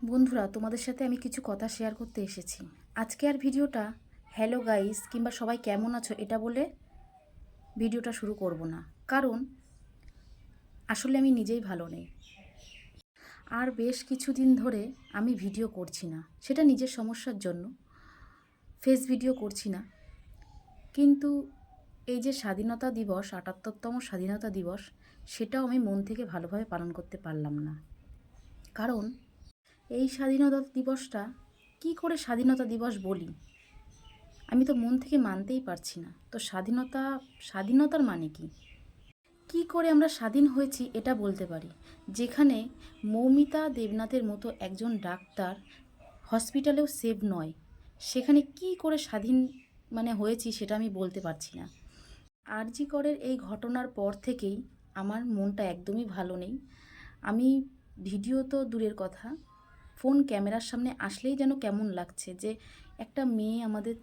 বন্ধুরা, তোমাদের সাথে আমি কিছু কথা শেয়ার করতে এসেছি। আজকে আর ভিডিওটা হ্যালো গাইস কিংবা সবাই কেমন আছো এটা বলে ভিডিওটা শুরু করব না, কারণ আসলে আমি নিজেই ভালো নেই। আর বেশ কিছুদিন ধরে আমি ভিডিও করছি না, সেটা নিজের সমস্যার জন্য ফেস ভিডিও করছি না। কিন্তু এই যে স্বাধীনতা দিবস, ৭৮তম স্বাধীনতা দিবস, সেটাও আমি মন থেকে ভালোভাবে পালন করতে পারলাম না। কারণ এই স্বাধীনতা দিবসটা কী করে স্বাধীনতা দিবস বলি, আমি তো মন থেকে মানতেই পারছি না। তো স্বাধীনতার মানে কি? কী করে আমরা স্বাধীন হয়েছি এটা বলতে পারি, যেখানে মৌমিতা দেবনাথের মতো একজন ডাক্তার হসপিটালেও সেভ নয়, সেখানে কি করে স্বাধীন হয়েছি সেটা আমি বলতে পারছি না। আরজি করের এই ঘটনার পর থেকেই আমার মনটা একদমই ভালো নেই। আমি ভিডিও তো দূরের কথা, ফোন ক্যামেরার সামনে আসলেই যেন কেমন লাগছে যে একটা মেয়ে আমাদের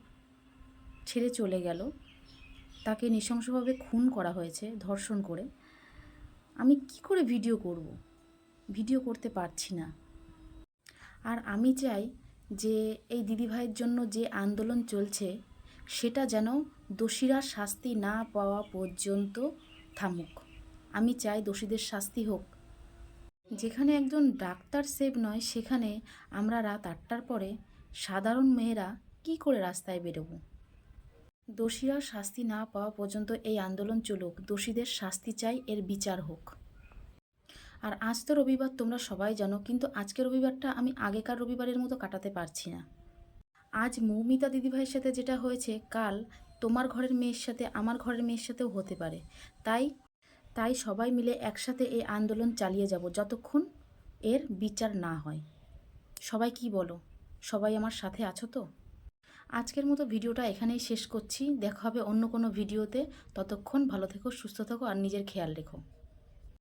ছেড়ে চলে গেল, তাকে নৃশংসভাবে খুন করা হয়েছে ধর্ষণ করে। আমি কি করে ভিডিও করব? ভিডিও করতে পারছি না। আর আমি চাই যে এই দিদিভাইয়ের জন্য যে আন্দোলন চলছে সেটা যেন দোষীরা শাস্তি না পাওয়া পর্যন্ত থামুক। আমি চাই দোষীদের শাস্তি হোক। যেখানে একজন ডাক্তার সেভ নয়, সেখানে আমরা রাত ৮টার পরে সাধারণ মেয়েরা কি করে রাস্তায় বেরোবো? দোষীরা শাস্তি না পাওয়া পর্যন্ত এই আন্দোলন চলুক, দোষীদের শাস্তি চাই, এর বিচার হোক। আর আজ তো রবিবার, তোমরা সবাই জানো, কিন্তু আজকের রবিবারটা আমি আগেকার রবিবারের মতো কাটাতে পারছি না। আজ মৌমিতা দিদিভাইয়ের সাথে যেটা হয়েছে, কাল তোমার ঘরের মেয়ের সাথে, আমার ঘরের মেয়ের সাথেও হতে পারে। তাই তাই সবাই মিলে একসাথে এই আন্দোলন চালিয়ে যাব যতক্ষণ এর বিচার না হয়। সবাই কি বলো? সবাই আমার সাথে আছো তো? আজকের মতো ভিডিওটা এখানেই শেষ করছি। দেখা হবে অন্য কোনো ভিডিওতে। ততক্ষণ ভালো থেকো, সুস্থ থেকো আর নিজের খেয়াল রেখো।